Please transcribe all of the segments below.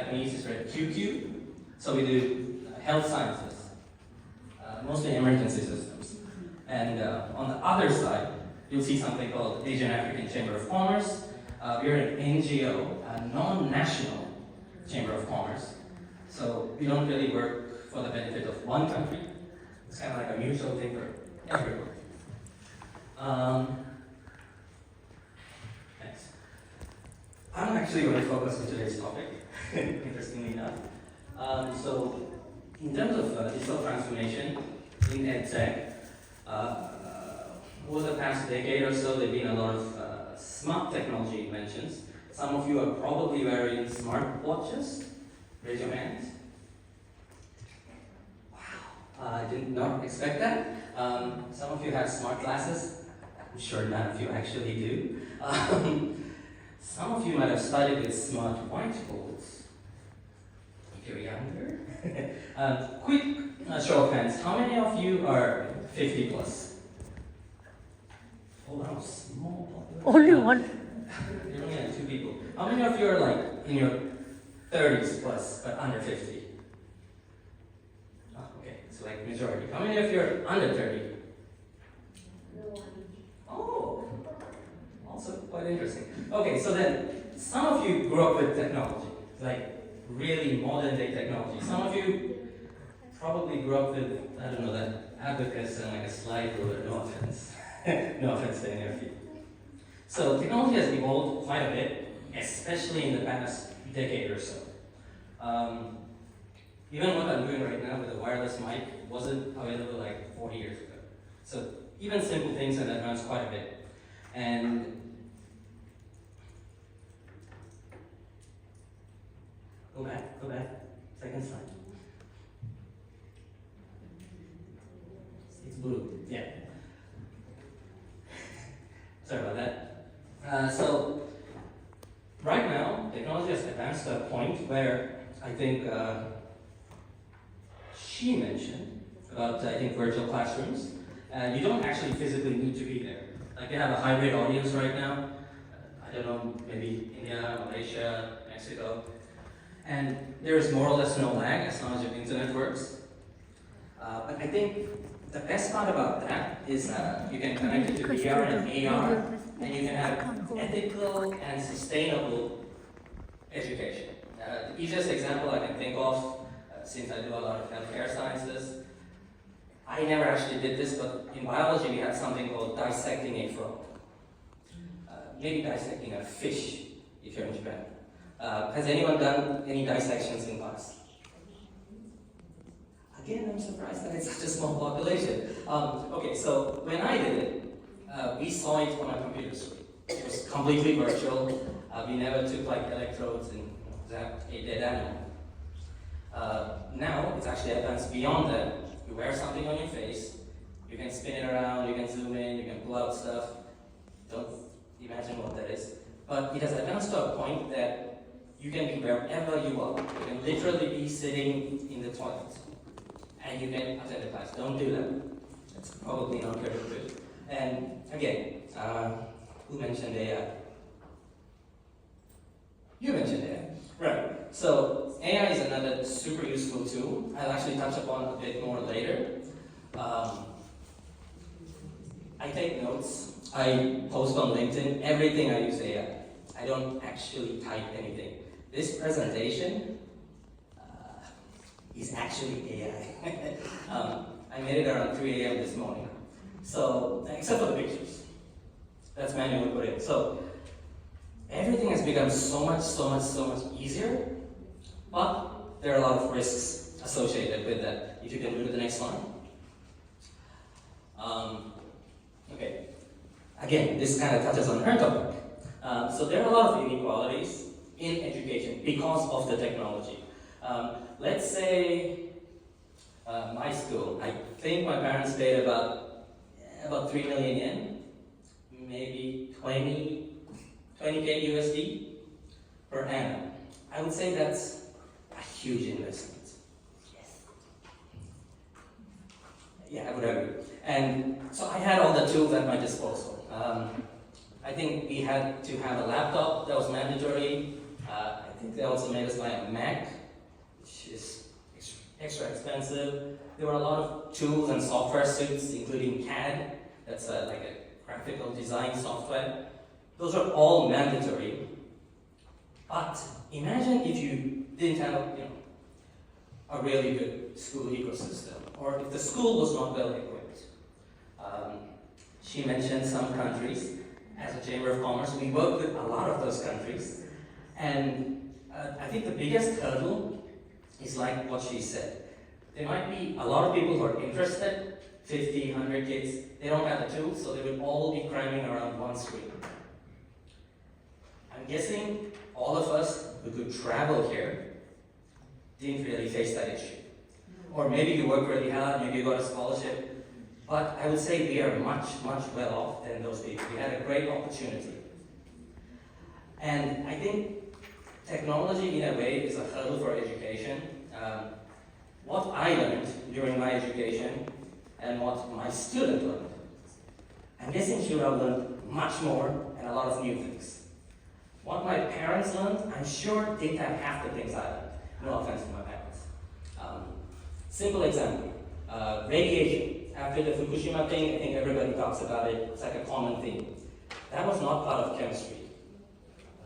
Japanese is read QQ. So we do health sciences, mostly emergency systems. And on the other side, you'll see something called Asian African Chamber of Commerce. We're an NGO, a non-national Chamber of Commerce. So we don't really work for the benefit of one country. It's kind of like a mutual thing for everyone. Thanks. I'm actually going to focus on today's topic, interestingly enough. So, in terms of digital transformation in EdTech, over the past decade or so, there have been a lot of smart technology inventions. Some of you are probably wearing smart watches. Raise your hands. Wow, I did not expect that. Some of you have smart glasses. I'm sure none of you actually do. Some of you might have started with smart whiteboards. If you're younger. Quick show of hands. How many of you are 50 plus? Oh, wow, small population. Only one. You only have 2 people. How many of you are like in your 30s plus, but under 50? Oh, okay, it's like majority. How many of you are under 30? Oh, also quite interesting. Okay, so then some of you grew up with technology, like really modern day technology. Some of you probably grew up with, I don't know, that abacus and like a slide ruler, no offense. No offense to any of you. So technology has evolved quite a bit, especially in the past decade or so. Even what I'm doing right now with a wireless mic wasn't available like 40 years ago. So even simple things have advanced quite a bit. And go back, second slide. It's blue, yeah. Sorry about that. So, right now, technology has advanced to a point where I think she mentioned about, I think, virtual classrooms. You don't actually physically need to be there. Like, they have a hybrid audience right now. I don't know, maybe India, Malaysia, Mexico. And there is more or less no lag as long as your internet works. But I think the best part about that is you can connect it to VR and AR, and you can have ethical and sustainable education. The easiest example I can think of, since I do a lot of healthcare sciences, I never actually did this, but in biology we have something called dissecting a frog. Maybe dissecting a fish, if you're in Japan. Has anyone done any dissections in class? Again, I'm surprised that it's such a small population. Okay, so when I did it, we saw it on a computer screen. It was completely virtual. We never took like electrodes and zapped a dead animal. Now, it's actually advanced beyond that. You wear something on your face, you can spin it around, you can zoom in, you can pull out stuff. Don't imagine what that is. But it has advanced to a point that you can be wherever you are. You can literally be sitting in the toilet. And you can attend the class. Don't do that. That's probably not very good. And again, who mentioned AI? You mentioned AI. Right. So AI is another super useful tool. I'll actually touch upon a bit more later. I take notes. I post on LinkedIn. Everything I use AI. I don't actually type anything. This presentation is actually AI. I made it around 3 a.m. this morning. So, except for the pictures. That's manually put in. So, everything has become so much easier, but there are a lot of risks associated with that. If you can go to the next one. Okay. Again, this kind of touches on her topic. So there are a lot of inequalities in education because of the technology. Let's say my school, I think my parents paid about 3 million yen, maybe 20K USD per annum. I would say that's a huge investment. Yes. Yeah, I would agree. And so I had all the tools at my disposal. I think we had to have a laptop that was mandatory. I think they also made us buy a Mac, which is extra expensive. There were a lot of tools and software suites, including CAD, that's like a graphical design software. Those are all mandatory. But imagine if you didn't have, a really good school ecosystem, or if the school was not well equipped. She mentioned some countries. As a Chamber of Commerce, we work with a lot of those countries. And I think the biggest hurdle is like what she said. There might be a lot of people who are interested, 50, 100 kids, they don't have the tools, so they will all be cramming around one screen. I'm guessing all of us who could travel here didn't really face that issue. Or maybe you work really hard, maybe you got a scholarship, but I would say we are much, much well off than those people. We had a great opportunity. And I think technology, in a way, is a hurdle for education. What I learned during my education and what my student learned, I'm guessing she would have learned much more and a lot of new things. What my parents learned, I'm sure didn't have half the things I learned. No offense to my parents. Simple example, radiation. After the Fukushima thing, I think everybody talks about it. It's like a common theme. That was not part of chemistry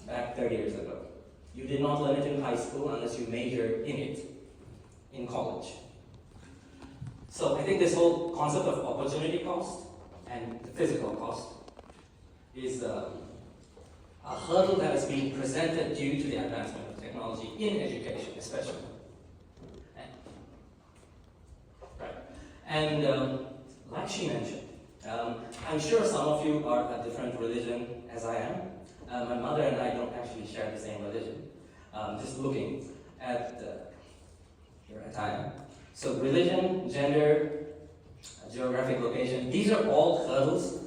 back 30 years ago. You did not learn it in high school unless you majored in it in college. So I think this whole concept of opportunity cost and the physical cost is a hurdle that is being presented due to the advancement of technology in education, especially. And like she mentioned, I'm sure some of you are a different religion as I am. My mother and I don't actually share the same religion. Just looking at your attire. So religion, gender, geographic location, these are all hurdles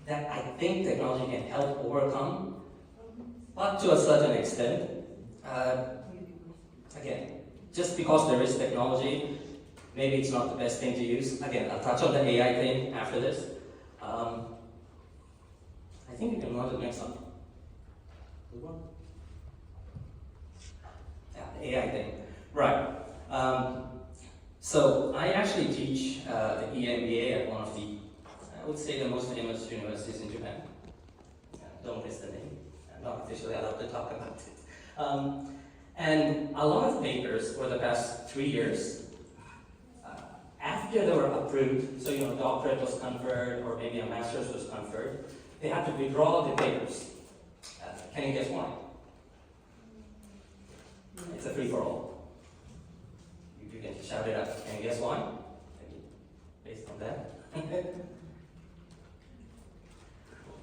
that I think technology can help overcome, but to a certain extent. Again, just because there is technology, maybe it's not the best thing to use. Again, I'll touch on the AI thing after this. I think we can run to the next one. Good one? Yeah, the AI thing. Right. So I actually teach the EMBA at one of the, I would say, the most famous universities in Japan. Don't miss the name. I'm not officially allowed to talk about it. And a lot of papers for the past 3 years, after they were approved, so doctorate was conferred or maybe a master's was conferred, they had to withdraw the papers. Can you guess why? It's a free-for-all. You can shout it out. Can you guess why? Based on that.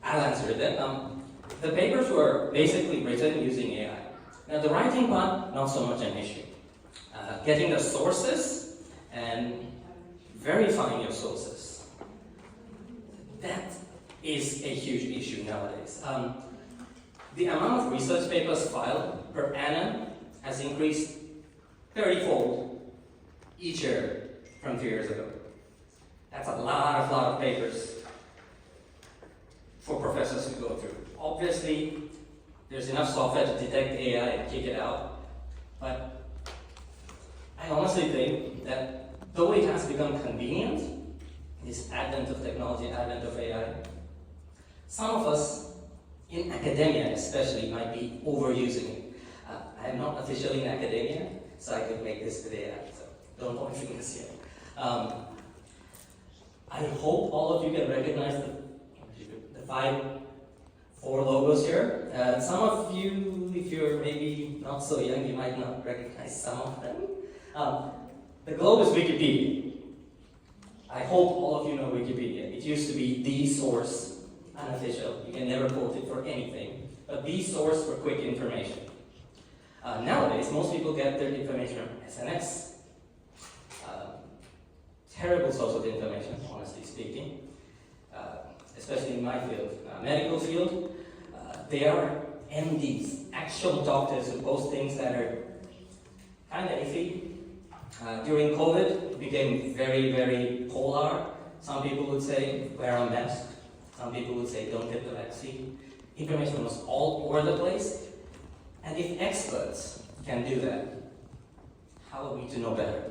I'll answer it then. The papers were basically written using AI. Now the writing part, not so much an issue. Getting the sources and verifying your sources. That is a huge issue nowadays. The amount of research papers filed per annum has increased 30-fold each year from 2 years ago. That's a lot of papers for professors to go through. Obviously, there's enough software to detect AI and kick it out, but I honestly think that though it has become convenient, this advent of technology, advent of AI, some of us in academia especially might be overusing it. I'm not officially in academia, so I could make this video, so don't point fingers here. I hope all of you can recognize the 4 logos here. Some of you, if you're maybe not so young, you might not recognize some of them. The globe is Wikipedia. I hope all of you know Wikipedia. It used to be the source, unofficial. You can never quote it for anything, but the source for quick information. Nowadays, most people get their information from SNS. Terrible source of information, honestly speaking. Especially in my field, medical field. They are MDs, actual doctors who post things that are kind of iffy. During COVID, it became very, very polar. Some people would say, wear a mask. Some people would say, don't get the vaccine. Information was all over the place. And if experts can do that, how are we to know better?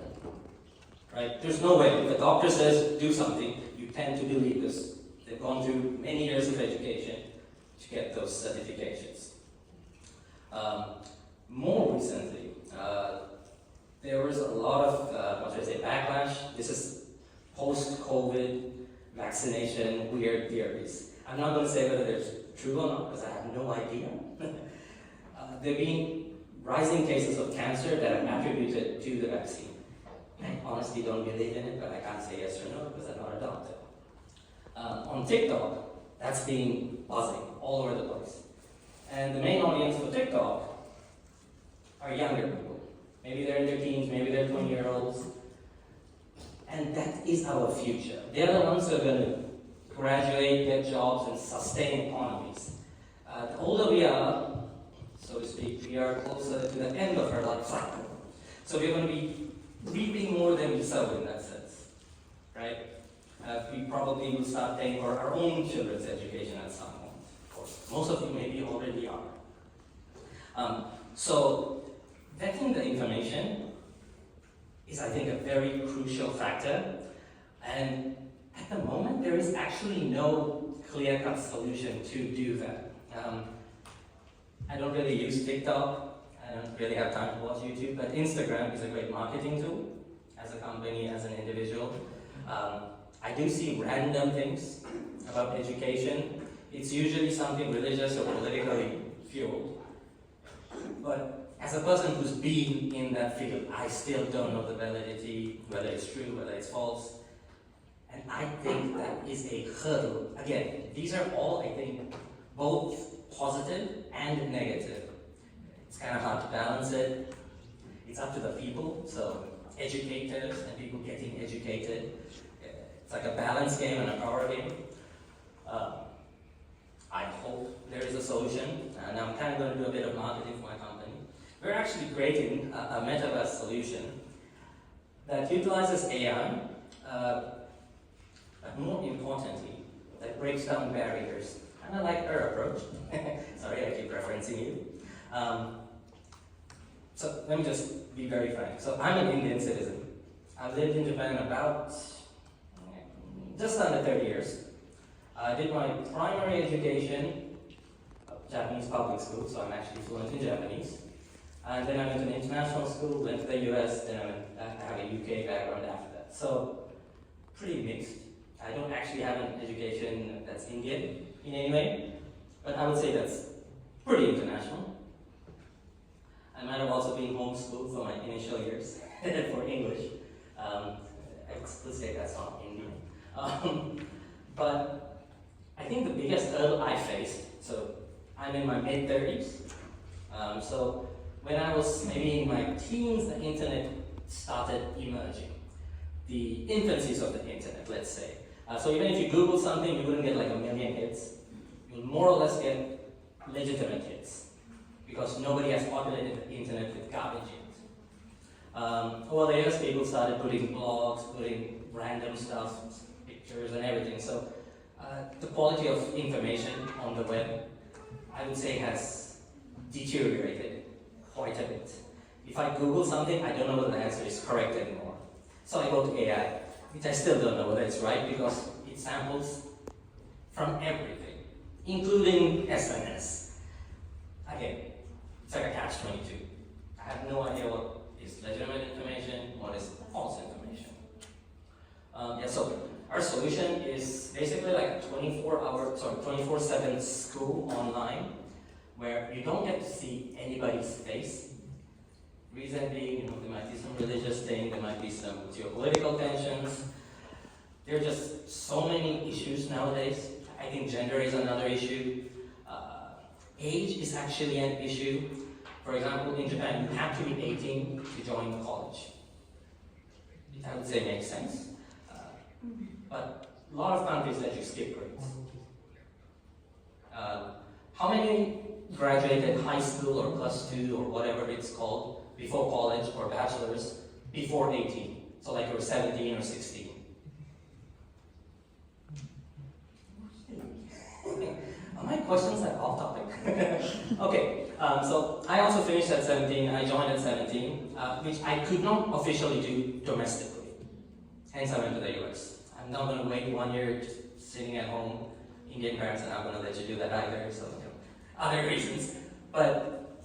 Right? There's no way. If a doctor says do something, you tend to believe this. They've gone through many years of education to get those certifications. More recently, there was a lot of, backlash. This is post-COVID vaccination weird theories. I'm not going to say whether they're true or not, because I have no idea. There have been rising cases of cancer that are attributed to the vaccine. I honestly don't believe in it, but I can't say yes or no because I'm not a doctor. On TikTok, that's been buzzing all over the place. And the main audience for TikTok are younger people. Maybe they're in their teens, maybe they're 20-year-olds. And that is our future. They're the ones who are going to graduate, get jobs, and sustain economies. The older we are, so to speak, we are closer to the end of our life cycle. So we're going to be reaping more than we sow in that sense, right? We probably will start paying for our own children's education at some point. Of course, most of you maybe already are. So vetting the information is, I think, a very crucial factor. And at the moment, there is actually no clear-cut solution to do that. I don't really use TikTok. I don't really have time to watch YouTube, but Instagram is a great marketing tool as a company, as an individual. I do see random things about education. It's usually something religious or politically fueled. But as a person who's been in that field, I still don't know the validity, whether it's true, whether it's false. And I think that is a hurdle. Again, these are all, I think, both positive and negative. It's kind of hard to balance it. It's up to the people, so educators and people getting educated. It's like a balance game and a power game. I hope there is a solution, and I'm kind of going to do a bit of marketing for my company. We're actually creating a metaverse solution that utilizes AI, but more importantly, that breaks down barriers. Kind of like her approach. Sorry, I keep referencing you. So let me just be very frank. So I'm an Indian citizen. I've lived in Japan about just under 30 years. I did my primary education, Japanese public school, so I'm actually fluent in Japanese. And then I went to an international school, went to the US, then I have a UK background after that. So pretty mixed. I don't actually have an education that's Indian in any way, but I would say that's pretty international. I might have also been homeschooled for my initial years for English. Let's say that's not Indian. But I think the biggest hurdle I faced, so I'm in my mid-30s, so when I was maybe in my teens, the internet started emerging. The infancies of the internet, let's say. So even if you Google something, you wouldn't get like a million hits. You'll more or less get legitimate hits, because nobody has populated the internet with garbage yet. Over the years, people started putting blogs, putting random stuff, pictures and everything. So the quality of information on the web, I would say, has deteriorated quite a bit. If I Google something, I don't know whether the answer is correct anymore. So I go to AI, which I still don't know whether it's right, because it samples from everything, including SNS. Again, it's like a catch-22. I have no idea what is legitimate information, what is false information. So our solution is basically like a 24/7 school online, where you don't get to see anybody's face. Reason being, there might be some religious thing, there might be some geopolitical tensions. There are just so many issues nowadays. I think gender is another issue. Age is actually an issue. For example, in Japan, you have to be 18 to join college. I would say makes sense. But a lot of countries let you skip grades. How many graduated high school or +2 or whatever it's called before college or bachelor's before 18? So like you were 17 or 16. my questions like off topic? Okay, so I also finished at 17, I joined at 17, which I could not officially do domestically. Hence I went to the US. I'm not going to wait 1 year just sitting at home. Indian parents are not going to let you do that either, so other reasons. But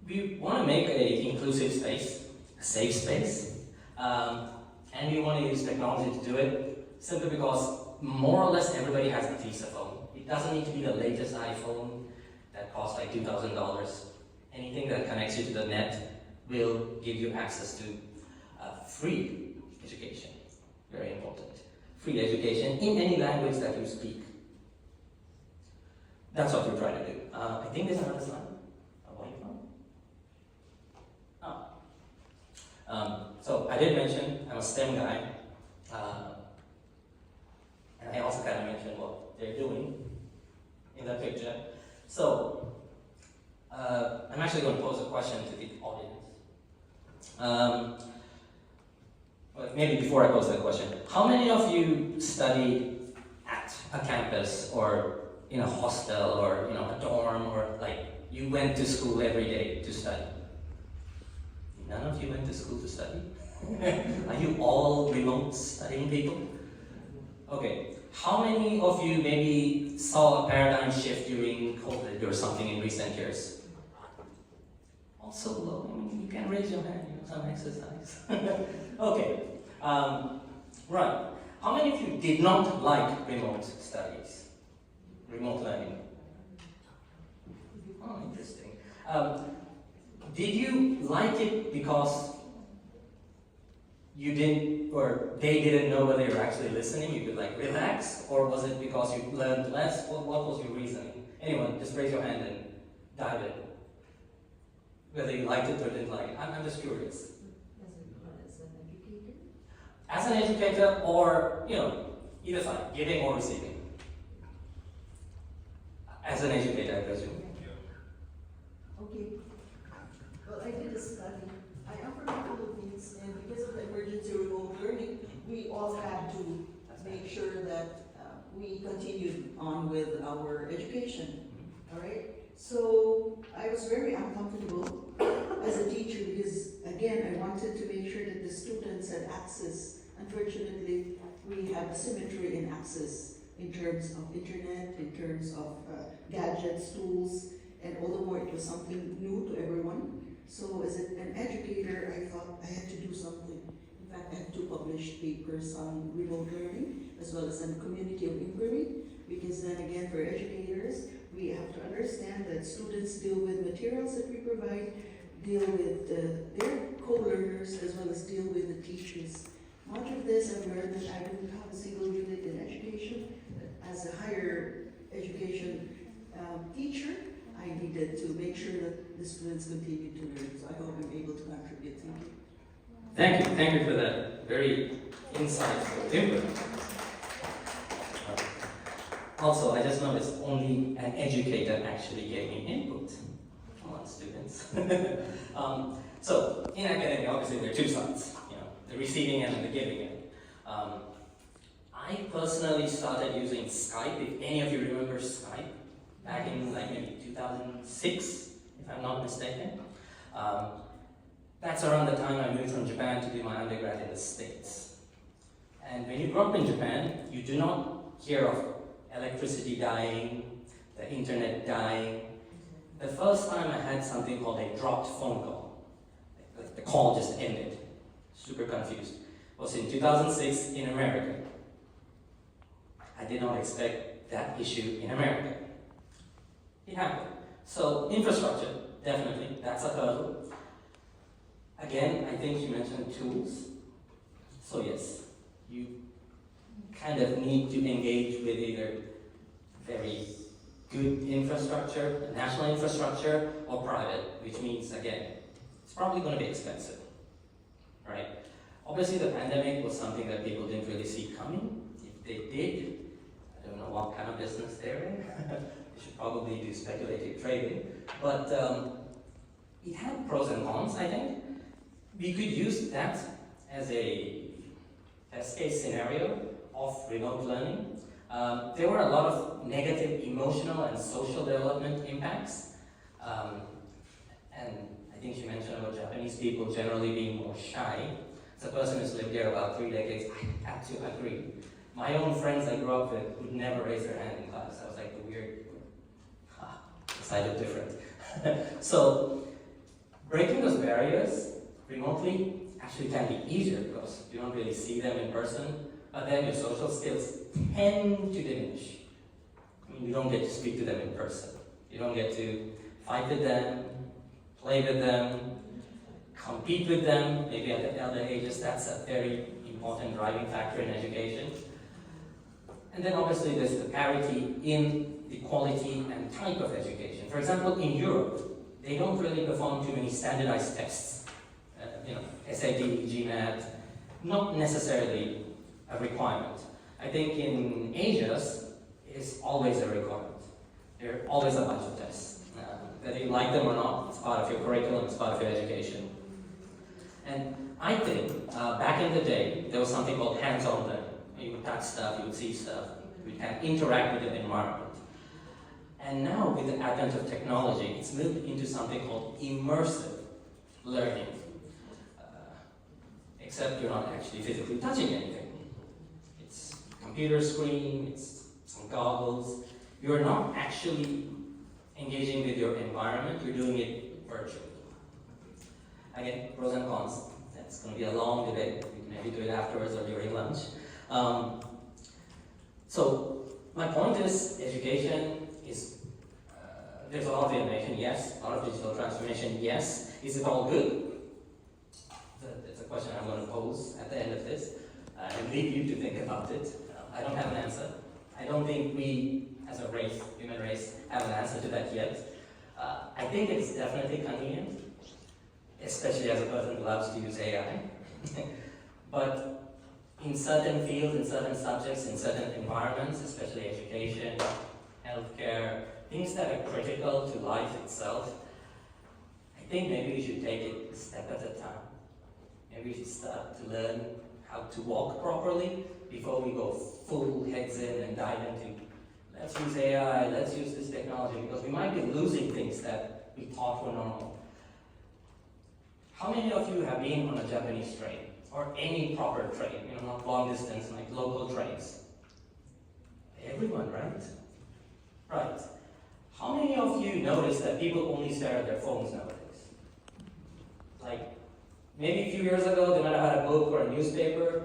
we want to make an inclusive space, a safe space, and we want to use technology to do it simply because more or less everybody has a Visa phone. It doesn't need to be the latest iPhone that costs like $2,000. Anything that connects you to the net will give you access to free education. Very important. Free education in any language that you speak. That's what we're trying to do. I think there's another slide. So I did mention I'm a STEM guy. And I also kind of mentioned what they're doing in that picture. So, I'm actually going to pose a question to the audience. But maybe before I pose that question, how many of you study at a campus or in a hostel or a dorm, or like you went to school every day to study? None of you went to school to study? Are you all remote studying people? Okay, how many of you maybe saw a paradigm shift during COVID or something in recent years? Also low, I mean, you can raise your hand, some exercise. Okay, right. How many of you did not like remote studies? Remote learning? Oh, interesting. Did you like it because you didn't, or they didn't know whether you were actually listening, you could like relax, or was it because you learned less? What was your reasoning? Anyone, just raise your hand and dive in. Whether you liked it or didn't like it. I'm just curious. As an educator, or, either side, giving or receiving. As an educator, I presume. Okay. Well, I did a study. I am from the Philippines, and because of the emergency remote learning, we all had to make sure that we continued on with our education. All right? So I was very uncomfortable as a teacher because, again, I wanted to make sure that the students had access. Unfortunately, we have asymmetry in access in terms of internet, in terms of gadgets, tools, and all the more it was something new to everyone. So as an educator, I thought I had to do something. In fact, I had to publish papers on remote learning as well as on community of inquiry, because then again, for educators, we have to understand that students deal with materials that we provide, deal with their co-learners, as well as deal with the teachers. Much of this I've learned that I didn't have a single unit in education. As a higher education teacher, I needed to make sure that the students continue to learn. So I hope I'm able to contribute. Thank you. Thank you for that very insightful input. Also, I just noticed only an educator actually gave me input. Come on, students. So, in academia, obviously there are two sides, the receiving end and the giving end. I personally started using Skype, if any of you remember Skype, back in like maybe 2006, if I'm not mistaken. That's around the time I moved from Japan to do my undergrad in the States. And when you grow up in Japan, you do not hear of electricity dying, the internet dying. The first time I had something called a dropped phone call, the call just ended, super confused, was in 2006 in America. I did not expect that issue in America. It happened. So infrastructure, definitely, that's a hurdle. Again, I think you mentioned tools. So yes, you kind of need to engage with either very good infrastructure, national infrastructure, or private, which means, again, it's probably going to be expensive, right? Obviously, the pandemic was something that people didn't really see coming. If they did, I don't know what kind of business they're in. They should probably do speculative trading. But it had pros and cons, I think. We could use that as a test case scenario of remote learning. There were a lot of negative emotional and social development impacts. And I think she mentioned about Japanese people generally being more shy. As a person who's lived here about 3 decades, I have to agree. My own friends I grew up with would never raise their hand in class. I was like the weird, this I look different. So, breaking those barriers remotely actually can be easier because you don't really see them in person, but then your social skills tend to diminish. I mean, you don't get to speak to them in person. You don't get to fight with them, play with them, compete with them. Maybe at the elder ages, that's a very important driving factor in education. And then obviously there's the parity in the quality and type of education. For example, in Europe, they don't really perform too many standardized tests. SAT, GMAT, not necessarily a requirement. I think in Asia, it's always a requirement. There are always a bunch of tests. Whether you like them or not, it's part of your curriculum, it's part of your education. And I think back in the day, there was something called hands-on learning. You would touch stuff, you would see stuff, you would kind of interact with the environment. And now, with the advent of technology, it's moved into something called immersive learning. Except you're not actually physically touching anything. It's a computer screen, it's some goggles. You're not actually engaging with your environment, you're doing it virtually. Again, pros and cons. That's going to be a long debate. We can maybe do it afterwards or during lunch. So, my point is, education is, there's a lot of innovation, yes. A lot of digital transformation, yes. Is it all good? It's a question I'm going to pose at the end of this. And leave you to think about it. I don't have an answer. I don't think we, as a race, human race, have an answer to that yet. I think it's definitely convenient, especially as a person who loves to use AI. But in certain fields, in certain subjects, in certain environments, especially education, healthcare, things that are critical to life itself, I think maybe we should take it a step at a time. Maybe we should start to learn how to walk properly before we go full heads in and dive into, let's use AI, let's use this technology, because we might be losing things that we thought were normal. How many of you have been on a Japanese train? Or any proper train, not long distance, like local trains? Everyone, right? Right. How many of you notice that people only stare at their phones nowadays? Like, maybe a few years ago, they might have had a book or a newspaper.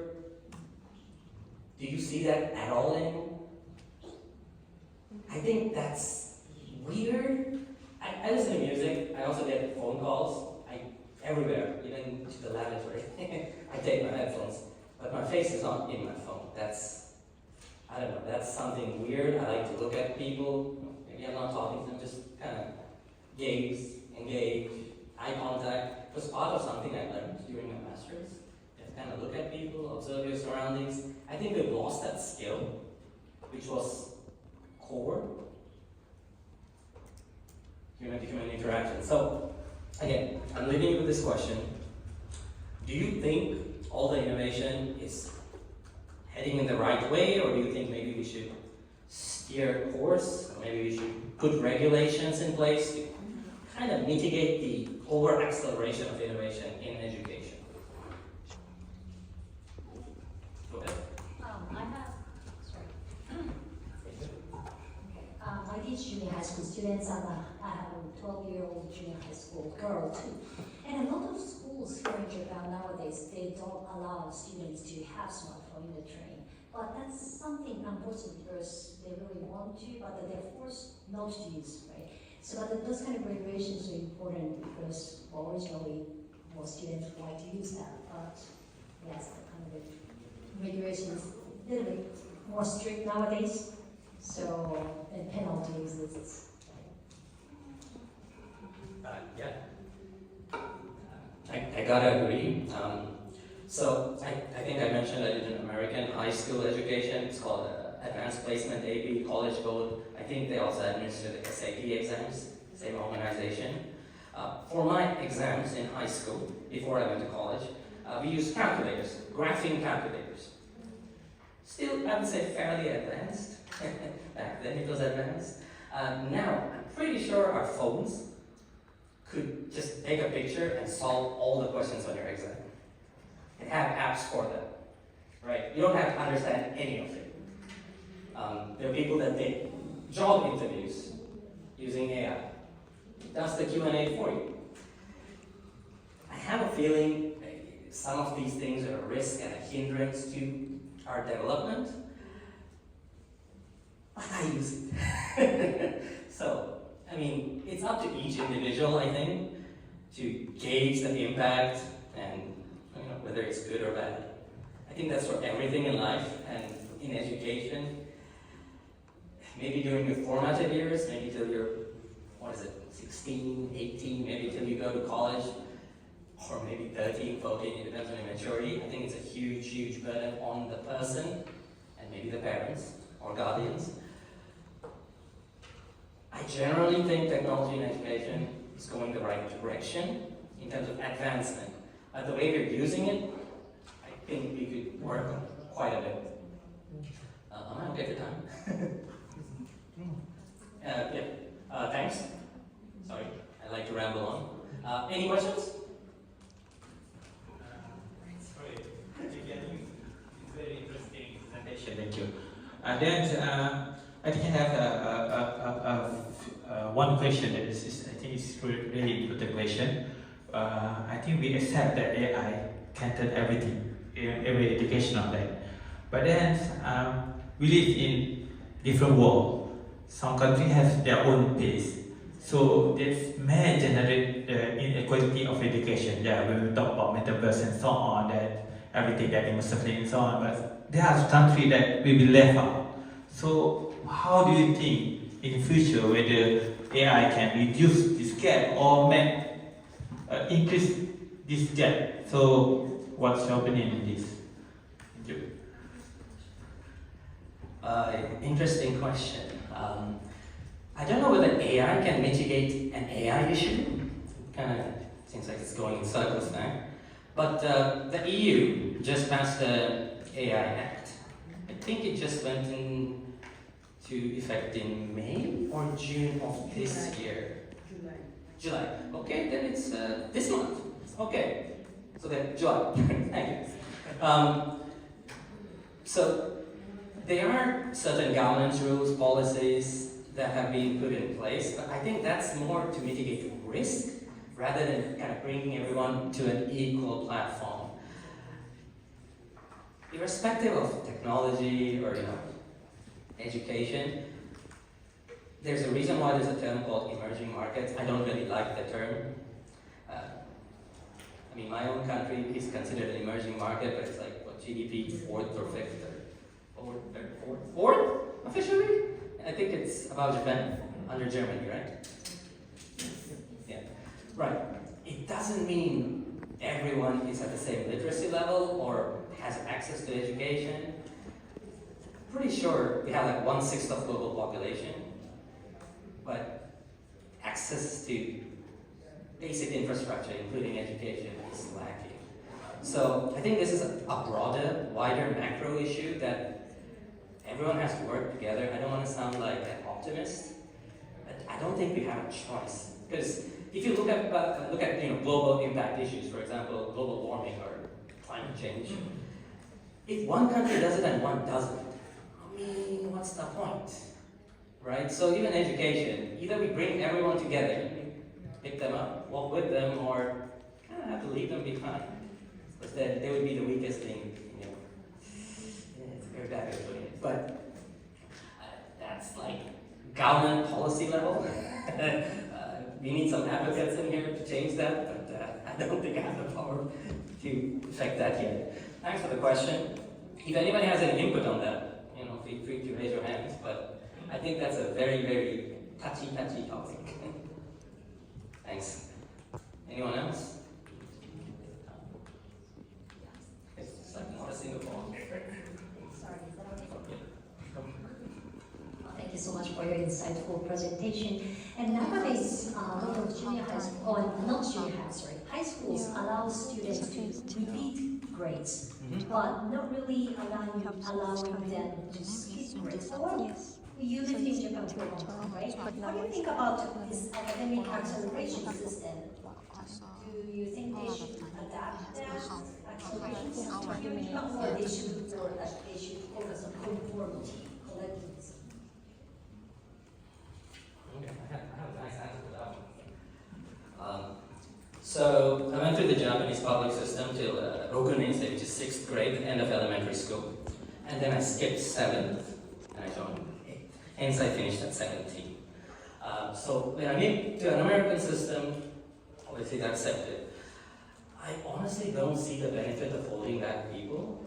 Do you see that at all anymore? I think that's weird. I listen to music. I also get phone calls. Everywhere, even to the lavatory. I take my headphones, but my face is not in my phone. I don't know, that's something weird. I like to look at people. Maybe I'm not talking to them, just kind of gaze, engage, eye contact. It was part of something I learned during my master's. Just kind of look at people, observe your surroundings. I think we've lost that skill, which was core human-to-human interaction. So, again, I'm leaving you with this question. Do you think all the innovation is heading in the right way, or do you think maybe we should steer course, or maybe we should put regulations in place to kind of mitigate the over-acceleration of innovation in education? Go ahead. I teach junior high school students, and I have a 12-year-old junior high school girl too. And a lot of schools here in Japan nowadays, they don't allow students to have smartphone in the train. But that's something unfortunate because they really want to, but they're forced not to use, right? So but those kind of regulations are important because originally most students like to use that, but yes, the kind of regulations a little bit more strict nowadays. So, and penalties is yeah, I gotta agree. So I think I mentioned I did an American high school education. It's called Advanced Placement AP College Code. I think they also administer the SAT exams, same organization. For my exams in high school, before I went to college, we used calculators, graphing calculators. Still, I would say fairly advanced. Back then it was advanced. Now, I'm pretty sure our phones could just take a picture and solve all the questions on your exam. And have apps for them, right? You don't have to understand any of it. There are people that take job interviews using AI. It does the Q&A for you. I have a feeling some of these things are a risk and a hindrance to our development, but I use it. So, I mean, it's up to each individual, I think, to gauge the impact and whether it's good or bad. I think that's for everything in life and in education. Maybe during your formative years, maybe till you're, 16, 18, maybe till you go to college, or maybe 13, 14, it depends on your maturity. I think it's a huge, huge burden on the person, and maybe the parents or guardians. I generally think technology in education is going the right direction in terms of advancement. The way we're using it, I think we could work on quite a bit. Am I okay for time? Yeah. Thanks. Sorry, I like to ramble on. Any questions? Sorry, I think it's very interesting presentation. Thank you. Then I think I have one question that is I think is really important question. I think we accept that AI can turn everything, every education on that. But then we live in different world. Some countries have their own pace. So this may generate the inequality of education. Yeah, when we talk about metaverse and so on, that everything that immersive and so on. But there are countries that will be left out. So how do you think in the future whether AI can reduce this gap or increase this gap? So what's your opinion on this? Thank you. Interesting question. I don't know whether AI can mitigate an AI issue. Kind of seems like it's going in circles now. But the EU just passed the AI Act. I think it just went into effect in May or June of this year. July. Okay, then it's this month. Okay. So then July. Thank you. So there are certain governance rules, policies that have been put in place, but I think that's more to mitigate risk rather than kind of bringing everyone to an equal platform. Irrespective of technology or education, there's a reason why there's a term called emerging markets. I don't really like the term. I mean, my own country is considered an emerging market, but it's like what, GDP fourth or fifth or fourth officially? I think it's about Japan, under Germany, right? Yeah, right. It doesn't mean everyone is at the same literacy level or has access to education. I'm pretty sure we have like 1/6 of global population, but access to basic infrastructure, including education, is lacking. So I think this is a broader, wider macro issue that everyone has to work together. I don't want to sound like an optimist, but I don't think we have a choice. Because if you look at global impact issues, for example, global warming or climate change, if one country does it and one doesn't, I mean, what's the point, right? So even education, either we bring everyone together, pick them up, walk with them, or kind of have to leave them behind, because then they would be the weakest thing. It's very bad way of putting it, but that's like government policy level. We need some advocates in here to change that, but I don't think I have the power to affect that yet. Thanks for the question. If anybody has any input on that, feel free to raise your hands, but I think that's a very, very touchy topic. Thanks. Anyone else? It's like not a single phone. Sorry, is that okay? Thank you so much for your insightful presentation. And nowadays, a lot of junior high school, or not junior high, sorry, high schools allow students to repeat grades. grades, Mhm. but not really allowing them to skip grades. Or you lived in Japan for a long time, right? What do you think about this academic acceleration system? Do you think they should adapt that acceleration system in Japan, or they should focus on conformity, collectivism? Okay, I have a nice answer for that one. So I went through the Japanese public system till Rokunin, which is 6th grade, end of elementary school. And then I skipped 7th, and I joined 8th. Hence I finished at 17. So when I moved to an American system, obviously that's accepted. I honestly don't see the benefit of holding back people.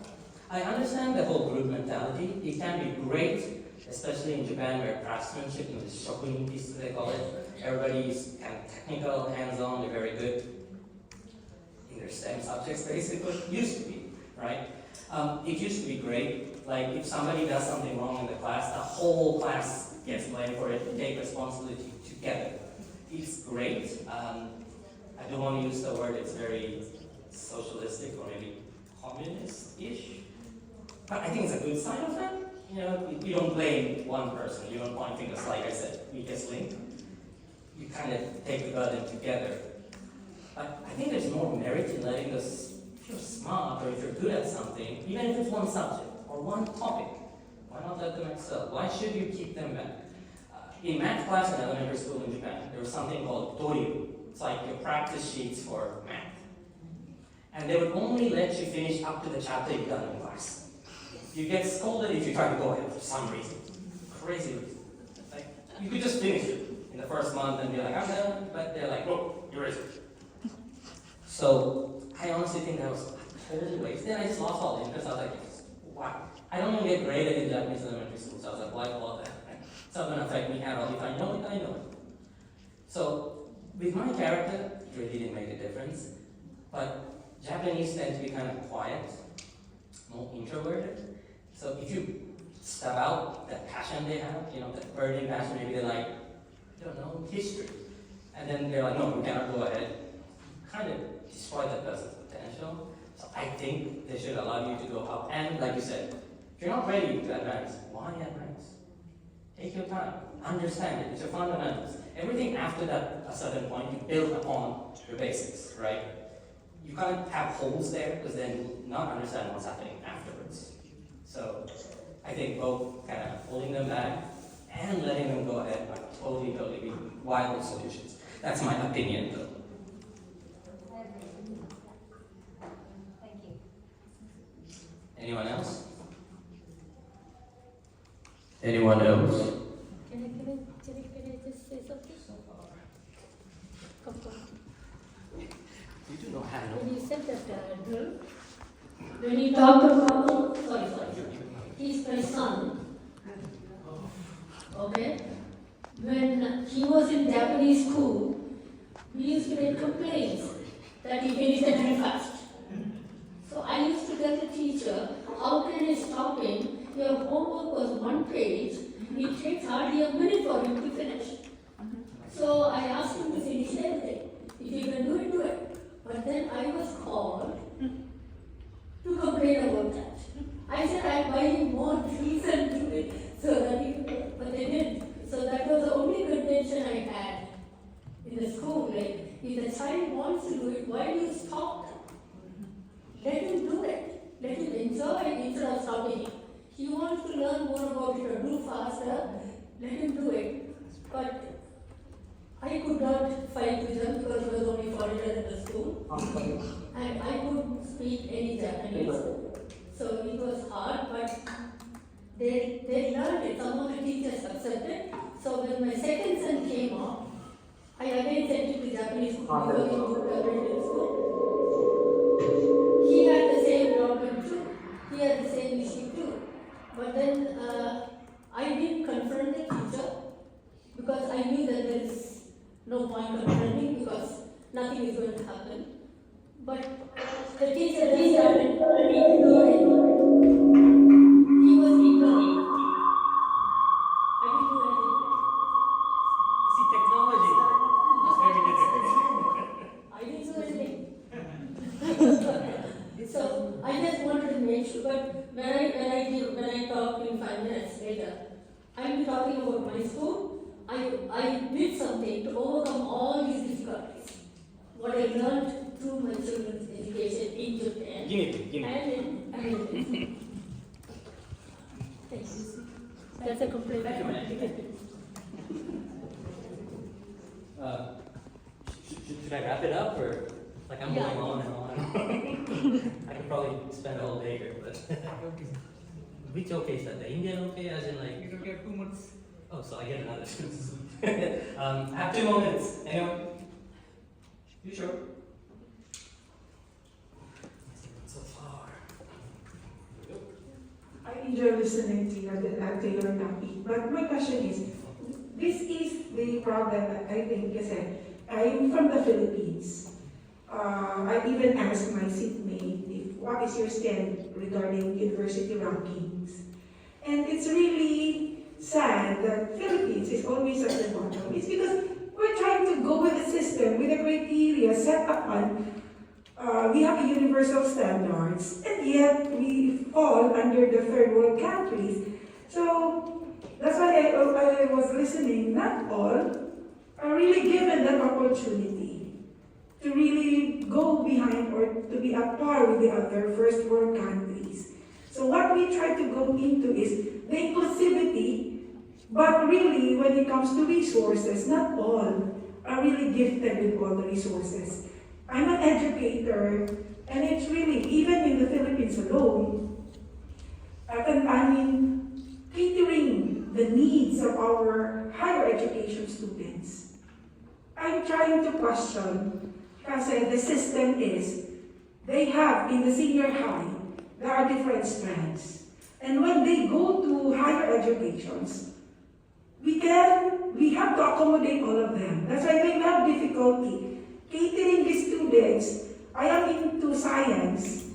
I understand the whole group mentality. It can be great, especially in Japan where craftsmanship, the shokunin piece they call it, everybody is kind of technical, hands-on, they're very good in their STEM subjects basically. Used to be, right? It used to be great. Like if somebody does something wrong in the class, the whole class gets blamed for it, take responsibility together. It's great. I don't want to use the word, it's very socialistic or maybe communist-ish. But I think it's a good sign of that. You know, you don't blame one person, you don't point fingers, like I said, weakest link. You kind of take the burden together. But I think there's more merit in letting us, if you're smart or if you're good at something, even if it's one subject or one topic, why not let them excel? Why should you keep them back? In math class in elementary school in Japan, there was something called doryu. It's like your practice sheets for math. And they would only let you finish up to the chapter you've done in class. You get scolded if you try to go ahead for some reason. Crazy reason. Like, you could just finish it in the first month and be like, I'm done, but they're like, whoa, you're erased. So, I honestly think that was totally wasted. I just lost all interest. I was like, wow. I don't even get graded in Japanese elementary school, so I was like, why all that? It's not going to affect me at all. If I know it, I know it. So, with my character, it really didn't make a difference. But Japanese tend to be kind of quiet, more introverted. So if you step out that passion they have, you know, that burning passion, maybe they're like, I don't know, history. And then they're like, no, you cannot go ahead. Kind of destroy that person's potential. So I think they should allow you to go up. And like you said, if you're not ready to advance, why advance? Take your time. Understand it. It's your fundamentals. Everything after that, a certain point, you build upon your basics, right? You can't have holes there because then you not understand what's happening afterwards. So I think both kind of holding them back and letting them go ahead are totally be viable solutions. That's my opinion, though. Thank you. Anyone else? Anyone else? Can I just say something? You do not have When you said that drill, when you talked about, sorry, he's my son. Okay? When he was in Japanese school, we used to make complaints that he finished the drill fast. So I used to tell the teacher, how can I stop him? Your homework was 1 page. It takes hardly a minute for him to finish. So I asked him to finish everything. If you can do it, do it. But then I was called to complain about that. I said I'll buy him more drills and do it so that he could, but they didn't. So that was the only contention I had in the school. Like, if the child wants to do it, why do you stop them? Let him do it. Let him enjoy it instead of stopping him. He wants to learn more about it or do faster, let him do it. But I could not fight with them because it was only foreigners in the school. And I couldn't speak any Japanese. So it was hard, but they learned it. Some of the teachers accepted. So when my second son came up, I again sent him to Japanese school because he moved away to school. He had the same problem too. He had the same issue too. But then I didn't confront the teacher because I knew that there is no point confronting because nothing is going to happen. But the teacher started ignoring. He was ignoring. I didn't do anything. See, technology is very difficult. I didn't do anything. So I issue. But when I talk in 5 minutes later, I'll be talking about my school. I did something to overcome all these difficulties. What I learned through my children's education in Japan. Give me. And in America. Thanks. That's a complaint. Should I wrap it up, or like I'm Yeah. going on and on and on? I could probably spend a whole day here, but which okay is that? The Indian okay, as in like You don't get 2 months. oh, so I get another. I have 2 more minutes. Anyone? You sure? So far. I enjoy listening to Taylor Napi. But my question is, this is the problem that I think kasi I'm from the Philippines. I even asked my seatmate if what is your stand regarding university rankings. And it's really sad that Philippines is always at the bottom. It's because we're trying to go with a system, with a criteria set upon we have universal standards, and yet we fall under the third world countries. So that's why I was listening. Not all are really given that opportunity to really go behind or to be at par with the other first world countries. So what we try to go into is the inclusivity, but really when it comes to resources, not all are really gifted with all the resources. I'm an educator, and it's really, even in the Philippines alone, catering the needs of our higher education students. I'm trying to question, kasi the system is, they have in the senior high, there are different strands. And when they go to higher educations, we have to accommodate all of them. That's why we have difficulty catering these students. I am into science,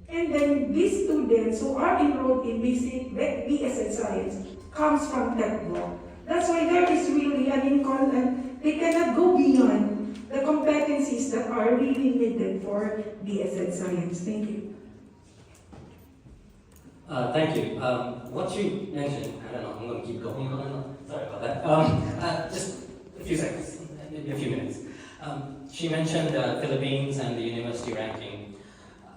and then these students who are enrolled in basic BS in science comes from tech block. That's why there is really they cannot go beyond the competencies that are really needed for BS in science. Thank you. Thank you. What you mentioned, I don't know, I'm going to keep going on. Sorry about that. Just a few seconds, maybe a few minutes. She mentioned the Philippines and the university ranking.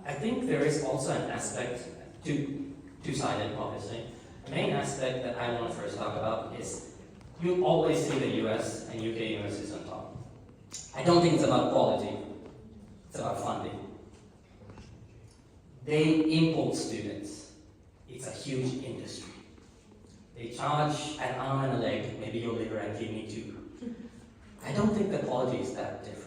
I think there is also an aspect, two-sided obviously. The main aspect that I want to first talk about is you always see the US and UK universities on top. I don't think it's about quality, it's about funding. They import students. It's a huge industry. They charge an arm and a leg, maybe your liver and kidney too. I don't think the quality is that different.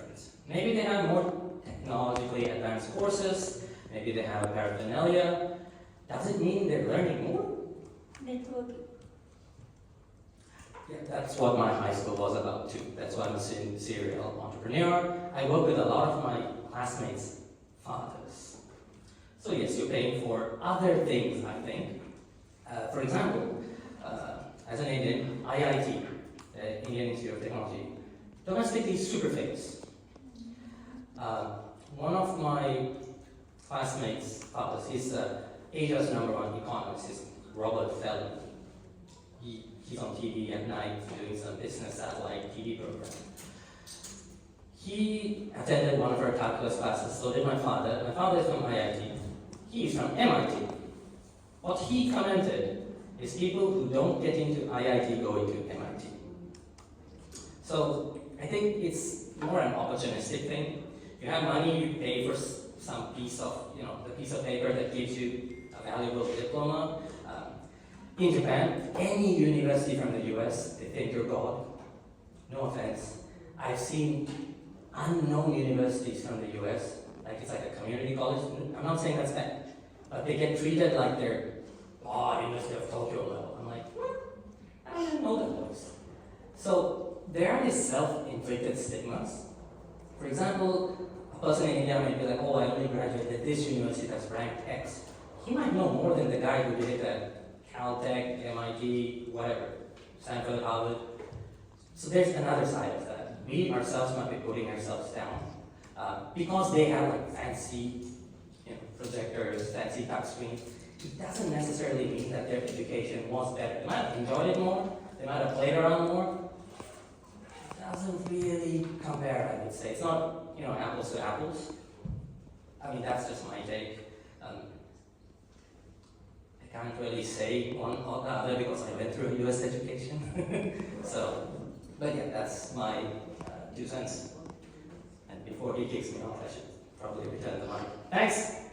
Maybe they have more technologically advanced courses, maybe they have paraphernalia. Does it mean they're learning more? Networking. Yeah, that's what my high school was about too. That's why I'm a serial entrepreneur. I work with a lot of my classmates' fathers. So yes, you're paying for other things, I think. For example, as an Indian, IIT, the Indian Institute of Technology, domestically super famous. One of my classmates' fathers, he's Asia's #1 economist, is Robert Feldman. He's on TV at night doing some business satellite TV program. He attended one of our calculus classes, so did my father. My father is from IIT. He is from MIT. What he commented is people who don't get into IIT go into MIT. So I think it's more an opportunistic thing. You have money, you pay for some piece of, the piece of paper that gives you a valuable diploma. In Japan, any university from the US, they think you're God. No offense. I've seen unknown universities from the US, like it's like a community college. I'm not saying that's bad, but they get treated like they're University of Tokyo level. I'm like, what? I don't even know that place. So there are these self-inflicted stigmas. For example, a person in India might be like, oh, I only graduated at this university that's ranked X. He might know more than the guy who did it at Caltech, MIT, whatever, Stanford, Harvard. So there's another side of that. We ourselves might be putting ourselves down because they have like fancy, projectors, fancy touch screen, it doesn't necessarily mean that their education was better. They might have enjoyed it more, they might have played around more. It doesn't really compare, I would say. It's not, apples to apples. I mean, that's just my take. I can't really say one or the other because I went through US education. But yeah, that's my 2 cents. And before he kicks me off, I should probably return the mic. Thanks!